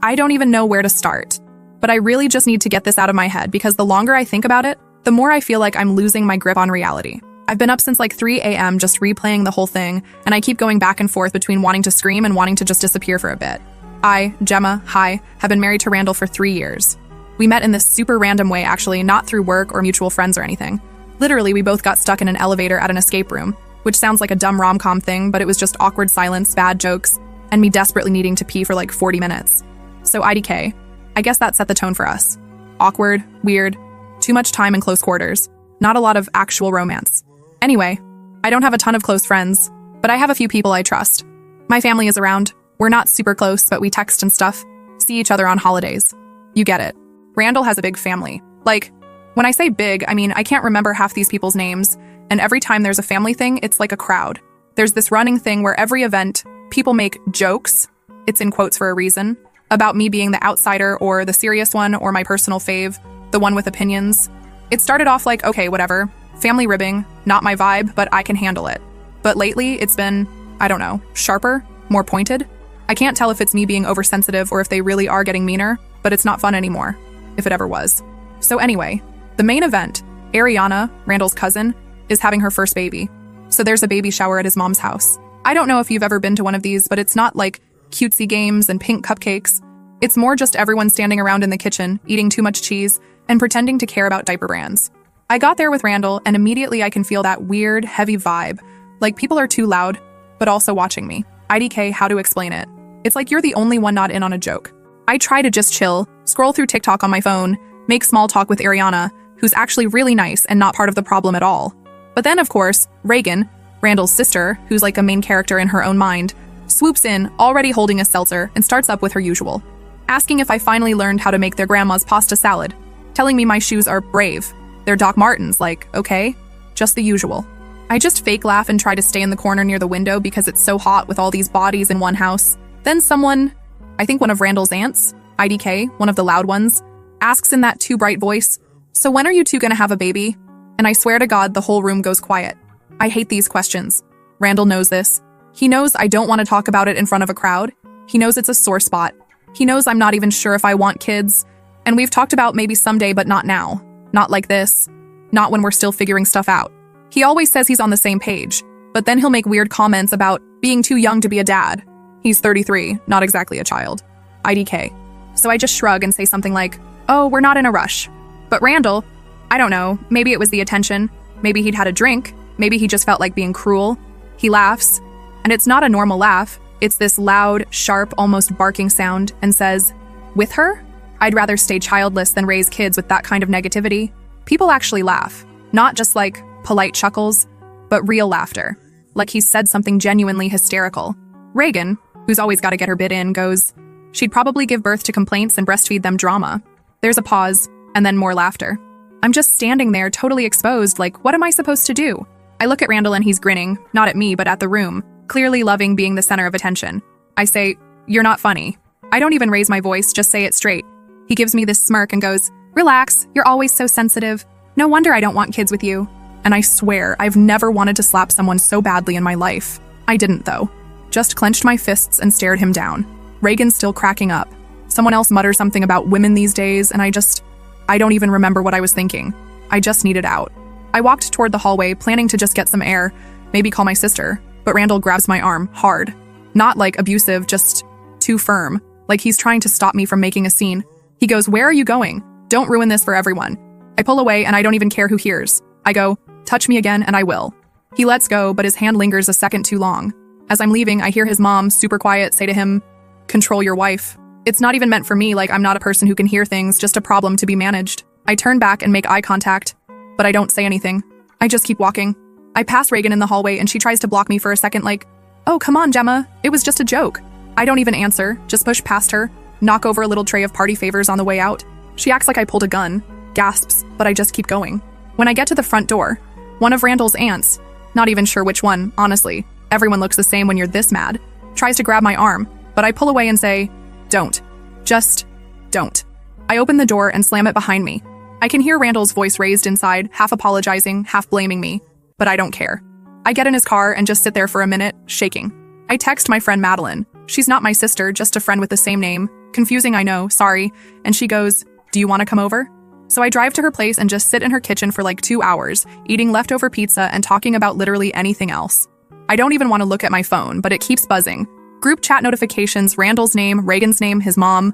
I don't even know where to start. But I really just need to get this out of my head because the longer I think about it, the more I feel like I'm losing my grip on reality. I've been up since like 3 a.m. just replaying the whole thing, and I keep going back and forth between wanting to scream and wanting to just disappear for a bit. I, Gemma, hi, have been married to Randall for 3 years. We met in this super random way actually, not through work or mutual friends or anything. Literally, we both got stuck in an elevator at an escape room, which sounds like a dumb rom-com thing, but it was just awkward silence, bad jokes, and me desperately needing to pee for like 40 minutes. So IDK, I guess that set the tone for us. Awkward, weird, too much time in close quarters, not a lot of actual romance. Anyway, I don't have a ton of close friends, but I have a few people I trust. My family is around. We're not super close, but we text and stuff, see each other on holidays. You get it. Randall has a big family. Like, when I say big, I mean I can't remember half these people's names, and every time there's a family thing, it's like a crowd. There's this running thing where every event, people make jokes, it's in quotes for a reason, about me being the outsider or the serious one or my personal fave, the one with opinions. It started off like, okay, whatever, family ribbing, not my vibe, but I can handle it. But lately, it's been, I don't know, sharper, more pointed. I can't tell if it's me being oversensitive or if they really are getting meaner, but it's not fun anymore, if it ever was. So anyway, the main event, Ariana, Randall's cousin, is having her first baby. So there's a baby shower at his mom's house. I don't know if you've ever been to one of these, but it's not like cutesy games and pink cupcakes. It's more just everyone standing around in the kitchen, eating too much cheese, and pretending to care about diaper brands. I got there with Randall, and immediately I can feel that weird, heavy vibe. Like people are too loud, but also watching me. IDK, how to explain it? It's like you're the only one not in on a joke. I try to just chill, scroll through TikTok on my phone, make small talk with Ariana, who's actually really nice and not part of the problem at all. But then, of course, Reagan, Randall's sister, who's like a main character in her own mind, swoops in, already holding a seltzer, and starts up with her usual. Asking if I finally learned how to make their grandma's pasta salad, telling me my shoes are brave. They're Doc Martens, like, okay, just the usual. I just fake laugh and try to stay in the corner near the window because it's so hot with all these bodies in one house. Then someone, I think one of Randall's aunts, IDK, one of the loud ones, asks in that too bright voice, "So when are you two gonna have a baby?" And I swear to God, the whole room goes quiet. I hate these questions. Randall knows this. He knows I don't want to talk about it in front of a crowd. He knows it's a sore spot. He knows I'm not even sure if I want kids. And we've talked about maybe someday, but not now. Not like this. Not when we're still figuring stuff out. He always says he's on the same page, but then he'll make weird comments about being too young to be a dad. He's 33, not exactly a child. IDK. So I just shrug and say something like, "Oh, we're not in a rush." But Randall, I don't know, maybe it was the attention, maybe he'd had a drink, maybe he just felt like being cruel. He laughs, and it's not a normal laugh. It's this loud, sharp, almost barking sound, and says, "With her? I'd rather stay childless than raise kids with that kind of negativity." People actually laugh, not just like polite chuckles, but real laughter, like he said something genuinely hysterical. Reagan, who's always got to get her bit in, goes, "She'd probably give birth to complaints and breastfeed them drama." There's a pause, and then more laughter. I'm just standing there totally exposed, like, what am I supposed to do? I look at Randall and he's grinning, not at me, but at the room, clearly loving being the center of attention. I say, "You're not funny." I don't even raise my voice, just say it straight. He gives me this smirk and goes, "Relax, you're always so sensitive. No wonder I don't want kids with you." And I swear, I've never wanted to slap someone so badly in my life. I didn't, though. Just clenched my fists and stared him down. Reagan's still cracking up. Someone else mutters something about women these days, and I don't even remember what I was thinking. I just needed out. I walked toward the hallway, planning to just get some air, maybe call my sister, but Randall grabs my arm, hard. Not like abusive, just too firm, like he's trying to stop me from making a scene. He goes, "Where are you going? Don't ruin this for everyone." I pull away and I don't even care who hears. I go, "Touch me again and I will." He lets go, but his hand lingers a second too long. As I'm leaving, I hear his mom, super quiet, say to him, "Control your wife." It's not even meant for me, like I'm not a person who can hear things, just a problem to be managed. I turn back and make eye contact, but I don't say anything. I just keep walking. I pass Reagan in the hallway and she tries to block me for a second like, "Oh, come on, Gemma, it was just a joke." I don't even answer, just push past her, knock over a little tray of party favors on the way out. She acts like I pulled a gun, gasps, but I just keep going. When I get to the front door, one of Randall's aunts, not even sure which one, honestly, everyone looks the same when you're this mad, tries to grab my arm, but I pull away and say, "Don't. Just don't." I open the door and slam it behind me. I can hear Randall's voice raised inside, half apologizing, half blaming me, but I don't care. I get in his car and just sit there for a minute, shaking. I text my friend Madeline. She's not my sister, just a friend with the same name, Confusing, I know, sorry. And she goes, "Do you want to come over?" So I drive to her place and just sit in her kitchen for like 2 hours, eating leftover pizza and talking about literally anything else. I don't even want to look at my phone, but it keeps buzzing. Group chat notifications, Randall's name, Reagan's name, his mom.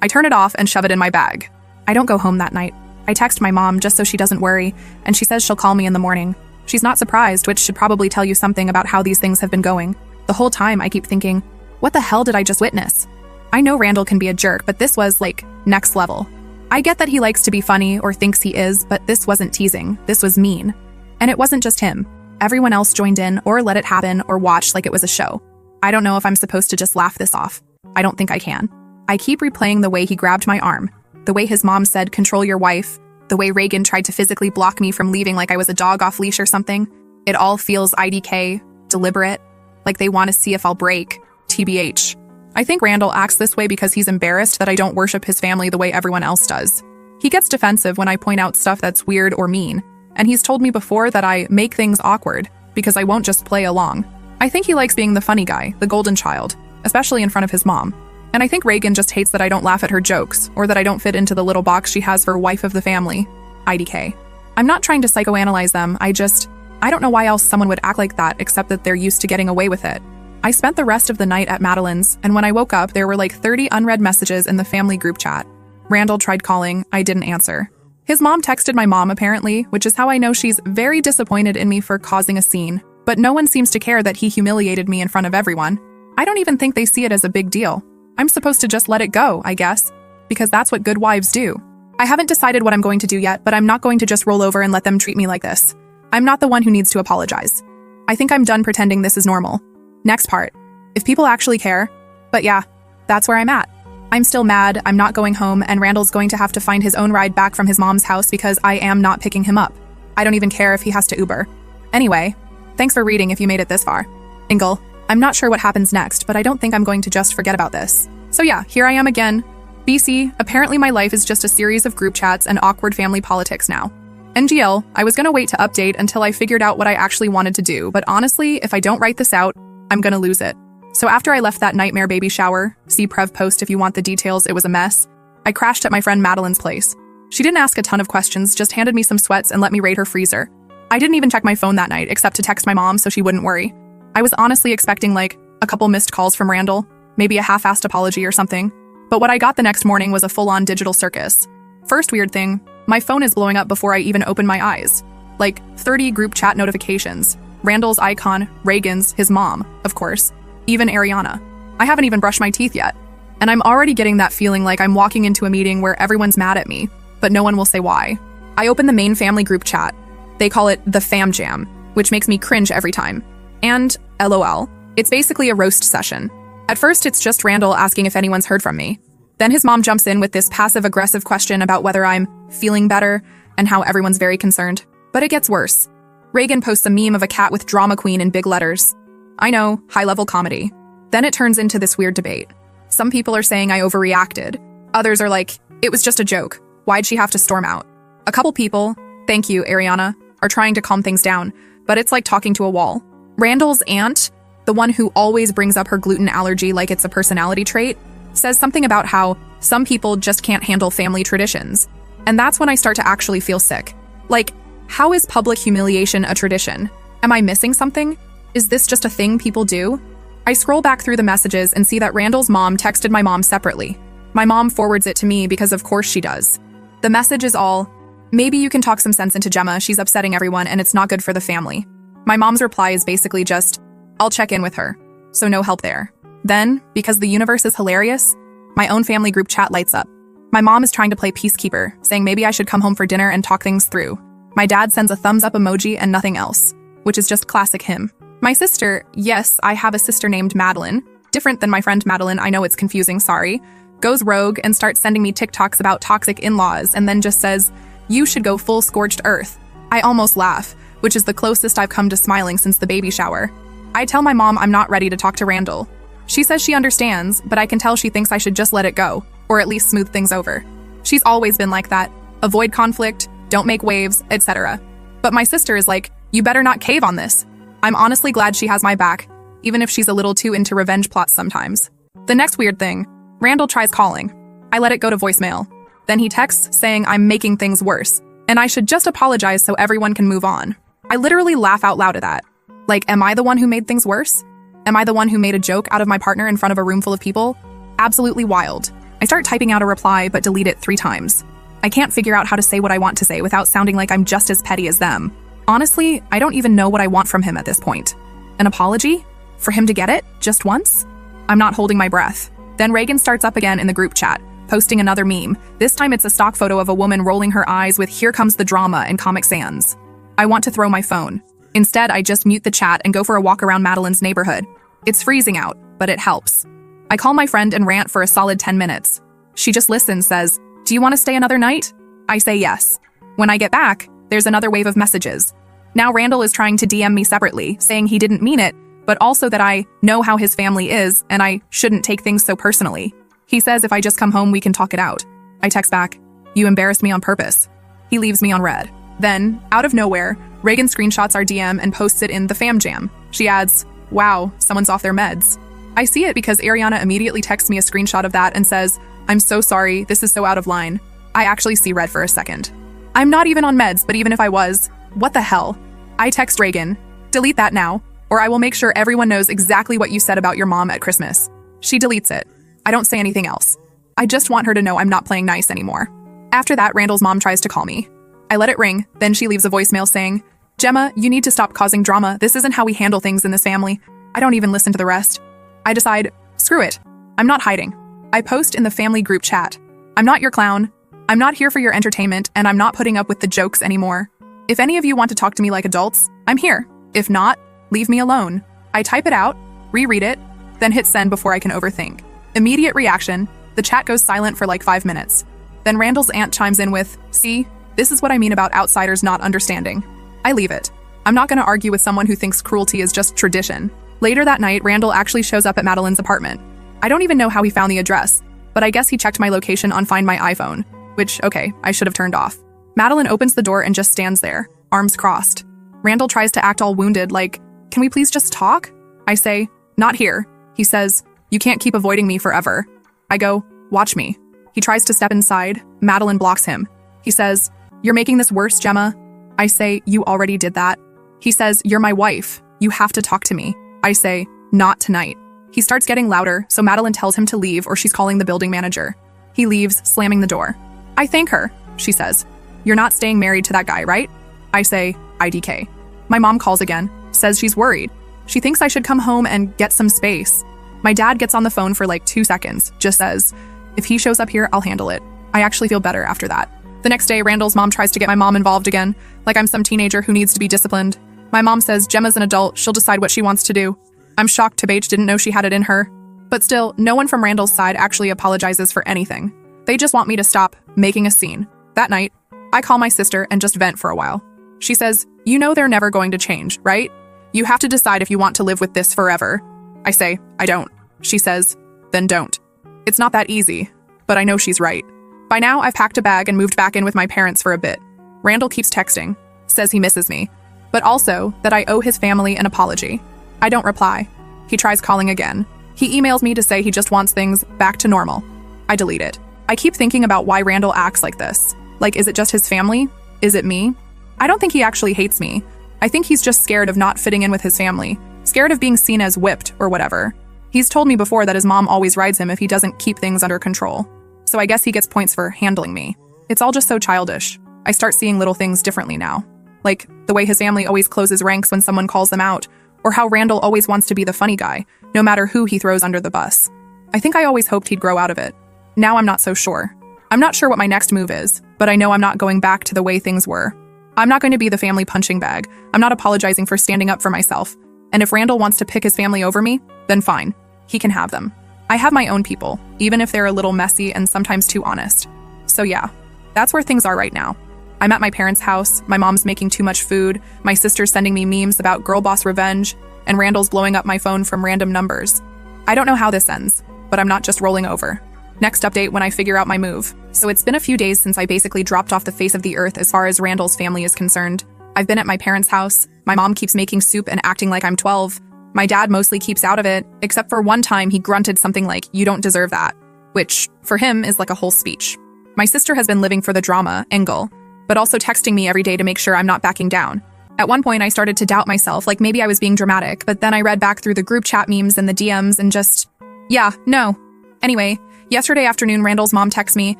I turn it off and shove it in my bag. I don't go home that night. I text my mom just so she doesn't worry, and she says she'll call me in the morning. She's not surprised, which should probably tell you something about how these things have been going. The whole time I keep thinking, what the hell did I just witness? I know Randall can be a jerk, but this was, like, next level. I get that he likes to be funny or thinks he is, but this wasn't teasing. This was mean. And it wasn't just him. Everyone else joined in or let it happen or watched like it was a show. I don't know if I'm supposed to just laugh this off. I don't think I can. I keep replaying the way he grabbed my arm, the way his mom said, "Control your wife," the way Reagan tried to physically block me from leaving like I was a dog off leash or something. It all feels IDK, deliberate, like they want to see if I'll break, TBH. I think Randall acts this way because he's embarrassed that I don't worship his family the way everyone else does. He gets defensive when I point out stuff that's weird or mean, and he's told me before that I make things awkward because I won't just play along. I think he likes being the funny guy, the golden child, especially in front of his mom. And I think Reagan just hates that I don't laugh at her jokes, or that I don't fit into the little box she has for wife of the family, IDK. I'm not trying to psychoanalyze them, I don't know why else someone would act like that except that they're used to getting away with it. I spent the rest of the night at Madeline's, and when I woke up, there were like 30 unread messages in the family group chat. Randall tried calling, I didn't answer. His mom texted my mom apparently, which is how I know she's very disappointed in me for causing a scene. But no one seems to care that he humiliated me in front of everyone. I don't even think they see it as a big deal. I'm supposed to just let it go, I guess, because that's what good wives do. I haven't decided what I'm going to do yet, but I'm not going to just roll over and let them treat me like this. I'm not the one who needs to apologize. I think I'm done pretending this is normal. Next part. If people actually care. But yeah, that's where I'm at. I'm still mad, I'm not going home, and Randall's going to have to find his own ride back from his mom's house because I am not picking him up. I don't even care if he has to Uber. Anyway, thanks for reading if you made it this far. Ingle. I'm not sure what happens next, but I don't think I'm going to just forget about this. So yeah, here I am again. BC, apparently my life is just a series of group chats and awkward family politics now. NGL, I was gonna wait to update until I figured out what I actually wanted to do, but honestly, if I don't write this out, I'm gonna lose it. So after I left that nightmare baby shower, see Prev post if you want the details, it was a mess, I crashed at my friend Madeline's place. She didn't ask a ton of questions, just handed me some sweats and let me raid her freezer. I didn't even check my phone that night, except to text my mom so she wouldn't worry. I was honestly expecting like a couple missed calls from Randall, maybe a half-assed apology or something. But what I got the next morning was a full-on digital circus. First weird thing, my phone is blowing up before I even open my eyes. Like 30 group chat notifications. Randall's icon, Reagan's, his mom, of course, even Ariana. I haven't even brushed my teeth yet. And I'm already getting that feeling like I'm walking into a meeting where everyone's mad at me, but no one will say why. I open the main family group chat. They call it the Fam Jam, which makes me cringe every time. And LOL. It's basically a roast session. At first, it's just Randall asking if anyone's heard from me. Then his mom jumps in with this passive-aggressive question about whether I'm feeling better and how everyone's very concerned. But it gets worse. Reagan posts a meme of a cat with drama queen in big letters. I know, high-level comedy. Then it turns into this weird debate. Some people are saying I overreacted. Others are like, it was just a joke. Why'd she have to storm out? A couple people, thank you, Ariana, are trying to calm things down, but it's like talking to a wall. Randall's aunt, the one who always brings up her gluten allergy like it's a personality trait, says something about how some people just can't handle family traditions. And that's when I start to actually feel sick. Like, how is public humiliation a tradition? Am I missing something? Is this just a thing people do? I scroll back through the messages and see that Randall's mom texted my mom separately. My mom forwards it to me because of course she does. The message is all, maybe you can talk some sense into Gemma, she's upsetting everyone and it's not good for the family. My mom's reply is basically just, I'll check in with her. So no help there. Then, because the universe is hilarious, my own family group chat lights up. My mom is trying to play peacekeeper, saying maybe I should come home for dinner and talk things through. My dad sends a thumbs up emoji and nothing else, which is just classic him. My sister, yes, I have a sister named Madeline, different than my friend Madeline, I know it's confusing, sorry, goes rogue and starts sending me TikToks about toxic in-laws and then just says, you should go full scorched earth. I almost laugh, which is the closest I've come to smiling since the baby shower. I tell my mom I'm not ready to talk to Randall. She says she understands, but I can tell she thinks I should just let it go, or at least smooth things over. She's always been like that. Avoid conflict, don't make waves, etc. But my sister is like, you better not cave on this. I'm honestly glad she has my back, even if she's a little too into revenge plots sometimes. The next weird thing, Randall tries calling. I let it go to voicemail. Then he texts saying I'm making things worse, and I should just apologize so everyone can move on. I literally laugh out loud at that. Like, am I the one who made things worse? Am I the one who made a joke out of my partner in front of a room full of people? Absolutely wild. I start typing out a reply but delete it 3 times. I can't figure out how to say what I want to say without sounding like I'm just as petty as them. Honestly, I don't even know what I want from him at this point. An apology? For him to get it? Just once? I'm not holding my breath. Then Reagan starts up again in the group chat, posting another meme. This time it's a stock photo of a woman rolling her eyes with "Here comes the drama" in Comic Sans. I want to throw my phone. Instead, I just mute the chat and go for a walk around Madeline's neighborhood. It's freezing out, but it helps. I call my friend and rant for a solid 10 minutes. She just listens, says, "Do you want to stay another night?" I say yes. When I get back, there's another wave of messages. Now Randall is trying to DM me separately, saying he didn't mean it, but also that I know how his family is and I shouldn't take things so personally. He says if I just come home, we can talk it out. I text back, "You embarrassed me on purpose." He leaves me on red. Then, out of nowhere, Reagan screenshots our DM and posts it in the fam jam. She adds, "Wow, someone's off their meds." I see it because Ariana immediately texts me a screenshot of that and says, "I'm so sorry, this is so out of line." I actually see red for a second. I'm not even on meds, but even if I was, what the hell? I text Reagan, "Delete that now, or I will make sure everyone knows exactly what you said about your mom at Christmas." She deletes it. I don't say anything else. I just want her to know I'm not playing nice anymore. After that, Randall's mom tries to call me. I let it ring, then she leaves a voicemail saying, "Gemma, you need to stop causing drama. This isn't how we handle things in this family." I don't even listen to the rest. I decide, screw it. I'm not hiding. I post in the family group chat. I'm not your clown. I'm not here for your entertainment, and I'm not putting up with the jokes anymore. If any of you want to talk to me like adults, I'm here. If not, leave me alone. I type it out, reread it, then hit send before I can overthink. Immediate reaction, the chat goes silent for like 5 minutes. Then Randall's aunt chimes in with, "See, this is what I mean about outsiders not understanding." I leave it. I'm not going to argue with someone who thinks cruelty is just tradition. Later that night, Randall actually shows up at Madeline's apartment. I don't even know how he found the address, but I guess he checked my location on Find My iPhone, which, okay, I should have turned off. Madeline opens the door and just stands there, arms crossed. Randall tries to act all wounded, like, "Can we please just talk?" I say, "Not here." He says, "You can't keep avoiding me forever." I go, "Watch me." He tries to step inside. Madeline blocks him. He says, "You're making this worse, Gemma." I say, "You already did that." He says, "You're my wife. You have to talk to me." I say, "Not tonight." He starts getting louder, so Madeline tells him to leave or she's calling the building manager. He leaves, slamming the door. I thank her. She says, "You're not staying married to that guy, right?" I say, "IDK." My mom calls again, says she's worried. She thinks I should come home and get some space. My dad gets on the phone for like 2 seconds, just says, "If he shows up here, I'll handle it." I actually feel better after that. The next day, Randall's mom tries to get my mom involved again, like I'm some teenager who needs to be disciplined. My mom says Gemma's an adult, she'll decide what she wants to do. I'm shocked Tabage didn't know she had it in her. But still, no one from Randall's side actually apologizes for anything. They just want me to stop making a scene. That night, I call my sister and just vent for a while. She says, "You know they're never going to change, right? You have to decide if you want to live with this forever." I say, "I don't." She says, "Then don't." It's not that easy, but I know she's right. By now, I've packed a bag and moved back in with my parents for a bit. Randall keeps texting, says he misses me, but also that I owe his family an apology. I don't reply. He tries calling again. He emails me to say he just wants things back to normal. I delete it. I keep thinking about why Randall acts like this. Like, is it just his family? Is it me? I don't think he actually hates me. I think he's just scared of not fitting in with his family, scared of being seen as whipped or whatever. He's told me before that his mom always rides him if he doesn't keep things under control. So I guess he gets points for handling me. It's all just so childish. I start seeing little things differently now. Like the way his family always closes ranks when someone calls them out, or how Randall always wants to be the funny guy, no matter who he throws under the bus. I think I always hoped he'd grow out of it. Now I'm not so sure. I'm not sure what my next move is, but I know I'm not going back to the way things were. I'm not going to be the family punching bag. I'm not apologizing for standing up for myself. And if Randall wants to pick his family over me, then fine. He can have them. I have my own people, even if they're a little messy and sometimes too honest. So yeah, that's where things are right now. I'm at my parents' house, my mom's making too much food, my sister's sending me memes about girl boss revenge, and Randall's blowing up my phone from random numbers. I don't know how this ends, but I'm not just rolling over. Next update when I figure out my move. So it's been a few days since I basically dropped off the face of the earth as far as Randall's family is concerned. I've been at my parents' house, my mom keeps making soup and acting like I'm 12. My dad mostly keeps out of it, except for one time he grunted something like, "You don't deserve that," which for him is like a whole speech. My sister has been living for the drama angle, but also texting me every day to make sure I'm not backing down. At one point, I started to doubt myself, like maybe I was being dramatic, but then I read back through the group chat memes and the DMs and just, yeah, no. Anyway, yesterday afternoon, Randall's mom texts me.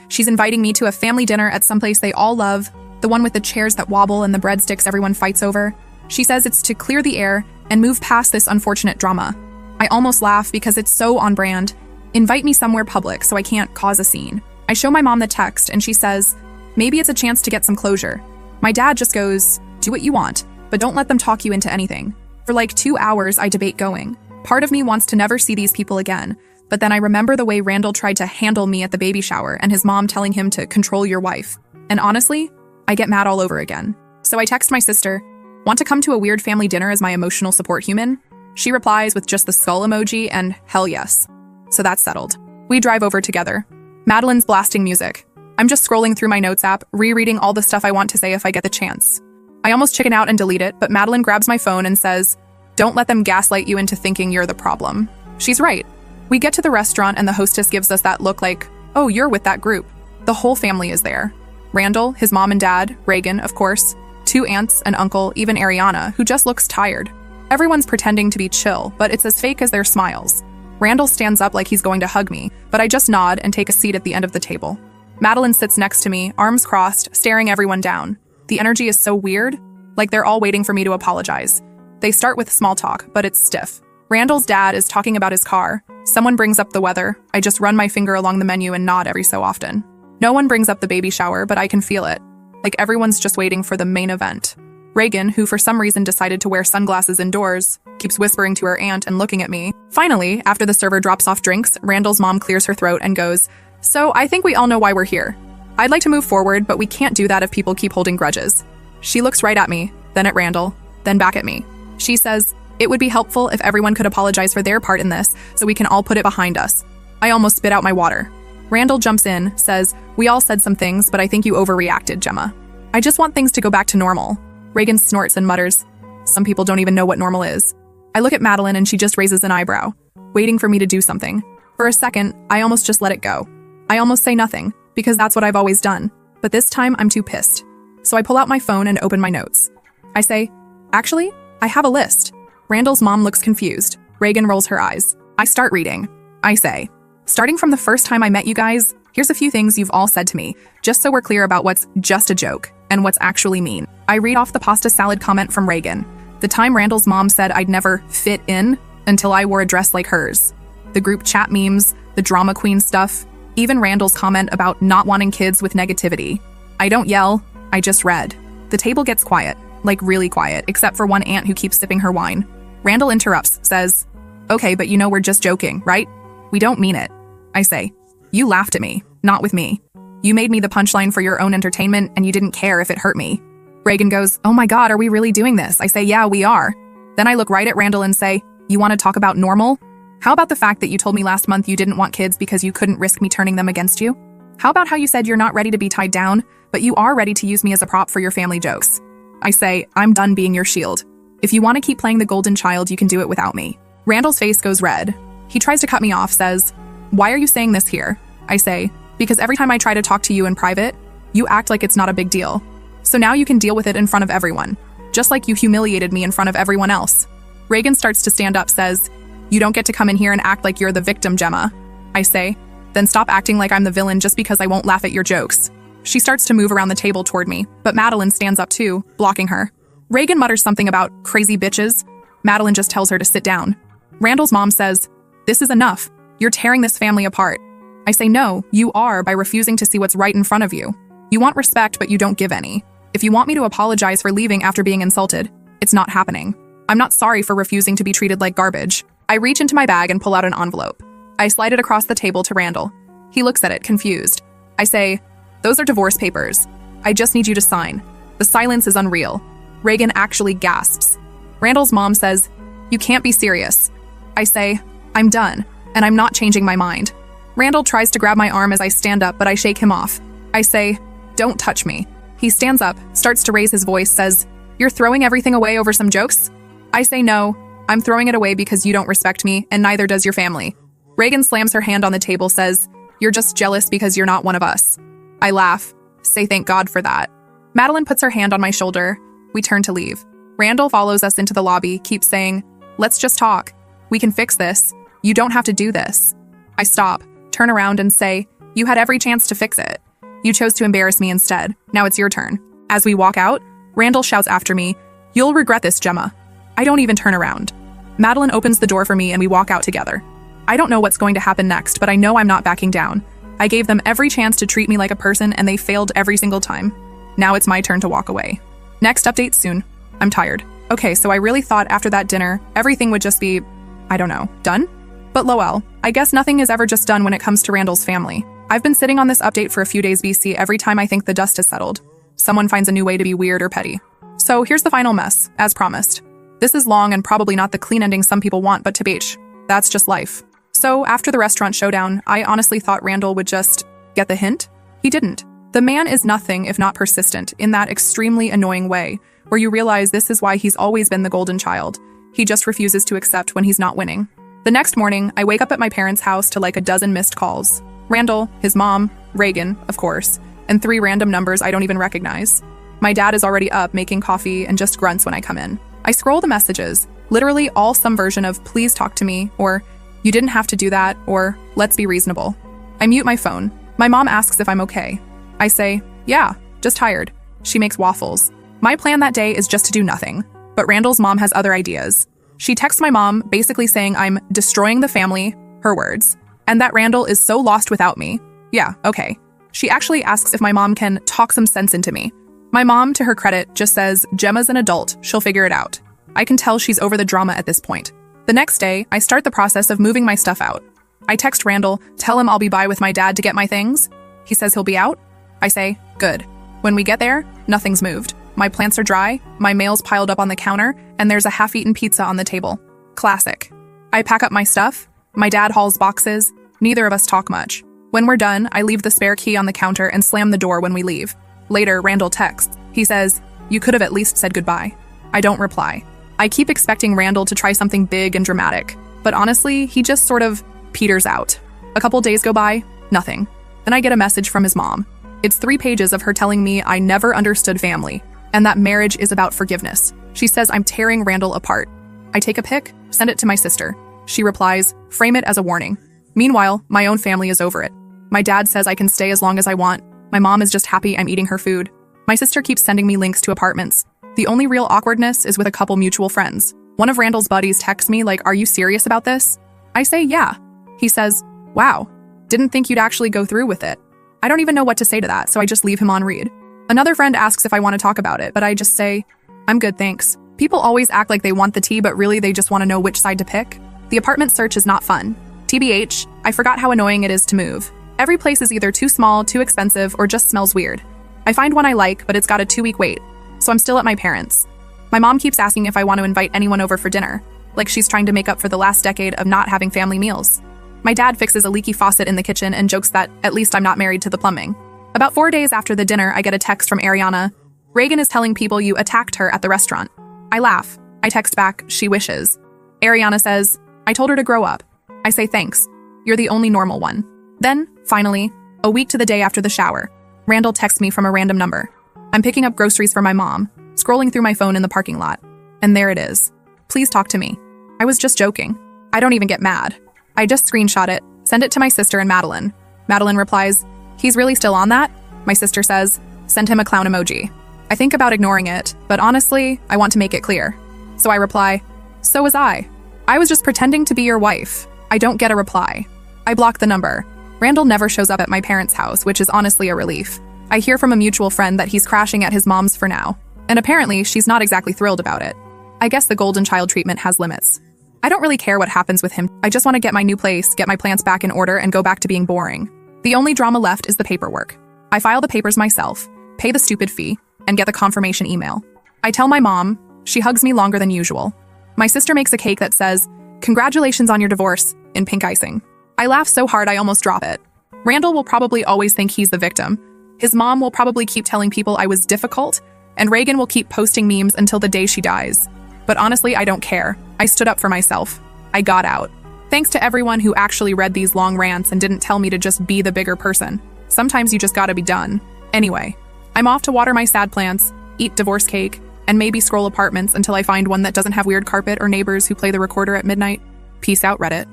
She's inviting me to a family dinner at someplace they all love, the one with the chairs that wobble and the breadsticks everyone fights over. She says it's to clear the air and move past this unfortunate drama. I almost laugh because it's so on brand. Invite me somewhere public so I can't cause a scene. I show my mom the text and she says, maybe it's a chance to get some closure. My dad just goes, do what you want, but don't let them talk you into anything. For like 2 hours, I debate going. Part of me wants to never see these people again, but then I remember the way Randall tried to handle me at the baby shower and his mom telling him to control your wife. And honestly, I get mad all over again. So I text my sister, want to come to a weird family dinner as my emotional support human? She replies with just the skull emoji and hell yes. So that's settled. We drive over together. Madeline's blasting music. I'm just scrolling through my notes app, rereading all the stuff I want to say if I get the chance. I almost chicken out and delete it, but Madeline grabs my phone and says, don't let them gaslight you into thinking you're the problem. She's right. We get to the restaurant and the hostess gives us that look like, oh, you're with that group. The whole family is there. Randall, his mom and dad, Reagan, of course, 2 aunts, an uncle, even Ariana, who just looks tired. Everyone's pretending to be chill, but it's as fake as their smiles. Randall stands up like he's going to hug me, but I just nod and take a seat at the end of the table. Madeline sits next to me, arms crossed, staring everyone down. The energy is so weird, like they're all waiting for me to apologize. They start with small talk, but it's stiff. Randall's dad is talking about his car. Someone brings up the weather. I just run my finger along the menu and nod every so often. No one brings up the baby shower, but I can feel it. Like everyone's just waiting for the main event. Reagan, who for some reason decided to wear sunglasses indoors, keeps whispering to her aunt and looking at me. Finally, after the server drops off drinks, Randall's mom clears her throat and goes, so I think we all know why we're here. I'd like to move forward, but we can't do that if people keep holding grudges. She looks right at me, then at Randall, then back at me. She says, it would be helpful if everyone could apologize for their part in this so we can all put it behind us. I almost spit out my water. Randall jumps in, says, we all said some things, but I think you overreacted, Gemma. I just want things to go back to normal. Reagan snorts and mutters, some people don't even know what normal is. I look at Madeline and she just raises an eyebrow, waiting for me to do something. For a second, I almost just let it go. I almost say nothing, because that's what I've always done. But this time, I'm too pissed. So I pull out my phone and open my notes. I say, actually, I have a list. Randall's mom looks confused. Reagan rolls her eyes. I start reading. I say, starting from the first time I met you guys, here's a few things you've all said to me, just so we're clear about what's just a joke and what's actually mean. I read off the pasta salad comment from Reagan. The time Randall's mom said I'd never fit in until I wore a dress like hers. The group chat memes, the drama queen stuff, even Randall's comment about not wanting kids with negativity. I don't yell, I just read. The table gets quiet, like really quiet, except for one aunt who keeps sipping her wine. Randall interrupts, says, okay, but you know we're just joking, right? We don't mean it. I say, you laughed at me, not with me. You made me the punchline for your own entertainment and you didn't care if it hurt me. Reagan goes, oh my God, are we really doing this? I say, yeah, we are. Then I look right at Randall and say, you want to talk about normal? How about the fact that you told me last month you didn't want kids because you couldn't risk me turning them against you? How about how you said you're not ready to be tied down, but you are ready to use me as a prop for your family jokes? I say, I'm done being your shield. If you want to keep playing the golden child, you can do it without me. Randall's face goes red. He tries to cut me off, says, why are you saying this here? I say, because every time I try to talk to you in private, you act like it's not a big deal. So now you can deal with it in front of everyone, just like you humiliated me in front of everyone else. Reagan starts to stand up, says, you don't get to come in here and act like you're the victim, Gemma. I say, then stop acting like I'm the villain just because I won't laugh at your jokes. She starts to move around the table toward me, but Madeline stands up too, blocking her. Reagan mutters something about crazy bitches. Madeline just tells her to sit down. Randall's mom says, this is enough. You're tearing this family apart. I say, no, you are by refusing to see what's right in front of you. You want respect, but you don't give any. If you want me to apologize for leaving after being insulted, it's not happening. I'm not sorry for refusing to be treated like garbage. I reach into my bag and pull out an envelope. I slide it across the table to Randall. He looks at it, confused. I say, those are divorce papers. I just need you to sign. The silence is unreal. Reagan actually gasps. Randall's mom says, you can't be serious. I say, I'm done, and I'm not changing my mind. Randall tries to grab my arm as I stand up, but I shake him off. I say, don't touch me. He stands up, starts to raise his voice, says, you're throwing everything away over some jokes? I say no. I'm throwing it away because you don't respect me, and neither does your family. Reagan slams her hand on the table, says, You're just jealous because you're not one of us. I laugh, say thank God for that. Madeline puts her hand on my shoulder. We turn to leave. Randall follows us into the lobby, keeps saying, let's just talk. We can fix this. You don't have to do this. I stop, turn around and say, you had every chance to fix it. You chose to embarrass me instead. Now it's your turn. As we walk out, Randall shouts after me, you'll regret this, Gemma. I don't even turn around. Madeline opens the door for me and we walk out together. I don't know what's going to happen next, but I know I'm not backing down. I gave them every chance to treat me like a person and they failed every single time. Now it's my turn to walk away. Next update soon. I'm tired. Okay, so I really thought after that dinner, everything would just be, I don't know, done? But lol, I guess nothing is ever just done when it comes to Randall's family. I've been sitting on this update for a few days BC every time I think the dust has settled. Someone finds a new way to be weird or petty. So here's the final mess, as promised. This is long and probably not the clean ending some people want, but TBH, that's just life. So after the restaurant showdown, I honestly thought Randall would just get the hint. He didn't. The man is nothing if not persistent in that extremely annoying way, where you realize this is why he's always been the golden child. He just refuses to accept when he's not winning. The next morning, I wake up at my parents' house to like a dozen missed calls. Randall, his mom, Reagan, of course, and 3 random numbers I don't even recognize. My dad is already up making coffee and just grunts when I come in. I scroll the messages, literally all some version of please talk to me, or you didn't have to do that, or let's be reasonable. I mute my phone. My mom asks if I'm okay. I say, yeah, just tired. She makes waffles. My plan that day is just to do nothing, but Randall's mom has other ideas. She texts my mom basically saying I'm destroying the family, her words, and that Randall is so lost without me. Yeah, okay. She actually asks if my mom can talk some sense into me. My mom, to her credit, just says, Gemma's an adult, she'll figure it out. I can tell she's over the drama at this point. The next day, I start the process of moving my stuff out. I text Randall, tell him I'll be by with my dad to get my things. He says he'll be out. I say, good. When we get there, nothing's moved. My plants are dry, my mail's piled up on the counter, and there's a half-eaten pizza on the table. Classic. I pack up my stuff. My dad hauls boxes. Neither of us talk much. When we're done, I leave the spare key on the counter and slam the door when we leave. Later, Randall texts. He says, you could have at least said goodbye. I don't reply. I keep expecting Randall to try something big and dramatic, but honestly, he just sort of peters out. A couple days go by, nothing. Then I get a message from his mom. It's 3 pages of her telling me I never understood family, and that marriage is about forgiveness. She says I'm tearing Randall apart. I take a pic, send it to my sister. She replies, frame it as a warning. Meanwhile, my own family is over it. My dad says I can stay as long as I want. My mom is just happy I'm eating her food. My sister keeps sending me links to apartments. The only real awkwardness is with a couple mutual friends. One of Randall's buddies texts me like, are you serious about this? I say, yeah. He says, wow, didn't think you'd actually go through with it. I don't even know what to say to that, so I just leave him on read. Another friend asks if I want to talk about it, but I just say, I'm good, thanks. People always act like they want the tea, but really they just want to know which side to pick. The apartment search is not fun. TBH, I forgot how annoying it is to move. Every place is either too small, too expensive, or just smells weird. I find one I like, but it's got a 2-week wait, so I'm still at my parents'. My mom keeps asking if I want to invite anyone over for dinner, like she's trying to make up for the last decade of not having family meals. My dad fixes a leaky faucet in the kitchen and jokes that at least I'm not married to the plumbing. About 4 days after the dinner, I get a text from Ariana. Reagan is telling people you attacked her at the restaurant. I laugh. I text back, she wishes. Ariana says, I told her to grow up. I say thanks. You're the only normal one. Then, finally, a week to the day after the shower, Randall texts me from a random number. I'm picking up groceries for my mom, scrolling through my phone in the parking lot. And there it is. Please talk to me. I was just joking. I don't even get mad. I just screenshot it, send it to my sister and Madeline. Madeline replies, he's really still on that? My sister says, send him a clown emoji. I think about ignoring it, but honestly, I want to make it clear. So I reply, so was I. I was just pretending to be your wife. I don't get a reply. I block the number. Randall never shows up at my parents' house, which is honestly a relief. I hear from a mutual friend that he's crashing at his mom's for now, and apparently she's not exactly thrilled about it. I guess the golden child treatment has limits. I don't really care what happens with him. I just want to get my new place, get my plants back in order, and go back to being boring. The only drama left is the paperwork. I file the papers myself, pay the stupid fee, and get the confirmation email. I tell my mom. She hugs me longer than usual. My sister makes a cake that says, congratulations on your divorce, in pink icing. I laugh so hard I almost drop it. Randall will probably always think he's the victim. His mom will probably keep telling people I was difficult, and Reagan will keep posting memes until the day she dies. But honestly, I don't care. I stood up for myself. I got out. Thanks to everyone who actually read these long rants and didn't tell me to just be the bigger person. Sometimes you just gotta be done. Anyway, I'm off to water my sad plants, eat divorce cake, and maybe scroll apartments until I find one that doesn't have weird carpet or neighbors who play the recorder at midnight. Peace out, Reddit.